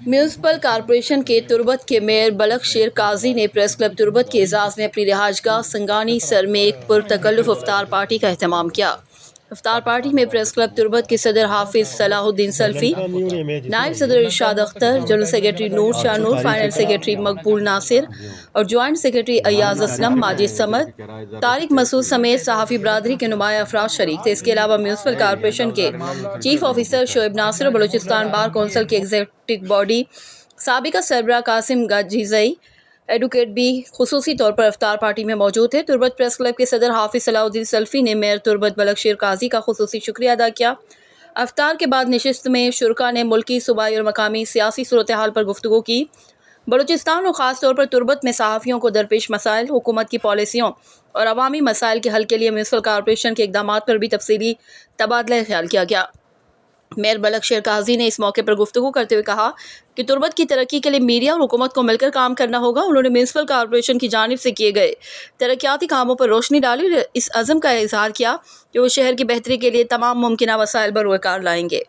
Municipal corporation के तुर्बत के mayor बलख शेर काजी ने प्रेस क्लब तुर्बत के एजाज़ में अपनी रिहाइशगाह संगानी सर में एक पुरतकल्लुफ़ इफ्तार पार्टी का एहतमाम किया। इफ्तार पार्टी में प्रेस क्लब तुर्बत के सदर हाफिज़ सलाहुद्दीन सल्फी, नायब सदर इरशाद अख्तर, जनरल सेक्रेटरी नूर शाह नूर, फाइनेंस सेक्रेटरी मकबूल नासिर और ज्वाइंट सेक्रेटरी अयाज असलम, माजिद समद, तारिक मसूद समेत सहाफ़ी बरादरी के नुमाया अफराद शरीक थे। इसके अलावा म्यूनसिपल कॉरपोरेशन के चीफ ऑफिसर शोएब नासिर और बलूचिस्तान बार कौंसिल के एग्जीक्यूटिव बॉडी साबिका सरबराह कासिम गाजीज़ई एडवोकेट भी खुसूसी तौर पर इफ्तार पार्टी में मौजूद थे। तुर्बत प्रेस क्लब के सदर हाफिज़ सलाहुद्दीन सल्फी ने मेयर तुर्बत बलख शेर काजी का खुसूसी शुक्रिया अदा किया। इफ्तार के बाद नशिस्त में शुरका ने मुल्की, सूबाई और मकामी सियासी सूरत हाल पर गुफ्तगू की। बलूचिस्तान और ख़ास तौर पर तुर्बत में सहाफ़ियों को दरपेश मसाइल, हुकूमत की पॉलिसियों और अवामी मसाइल के हल के लिए म्यूनसिपल कॉरपोरेशन के इक़दामात पर भी तफसीली तबादला ख्याल किया गया। मेयर बलख शेर काजी ने इस मौके पर गुफ्तगू करते हुए कहा कि तुर्बत की तरक्की के लिए मीडिया और हुकूमत को मिलकर काम करना होगा। उन्होंने म्यूनसिपल कॉरपोरेशन की जानिब से किए गए तरक्याती कामों पर रोशनी डाली और इस अज़म का इजहार किया कि वो शहर की बेहतरी के लिए तमाम मुमकिन वसाइल बरोकार लाएंगे।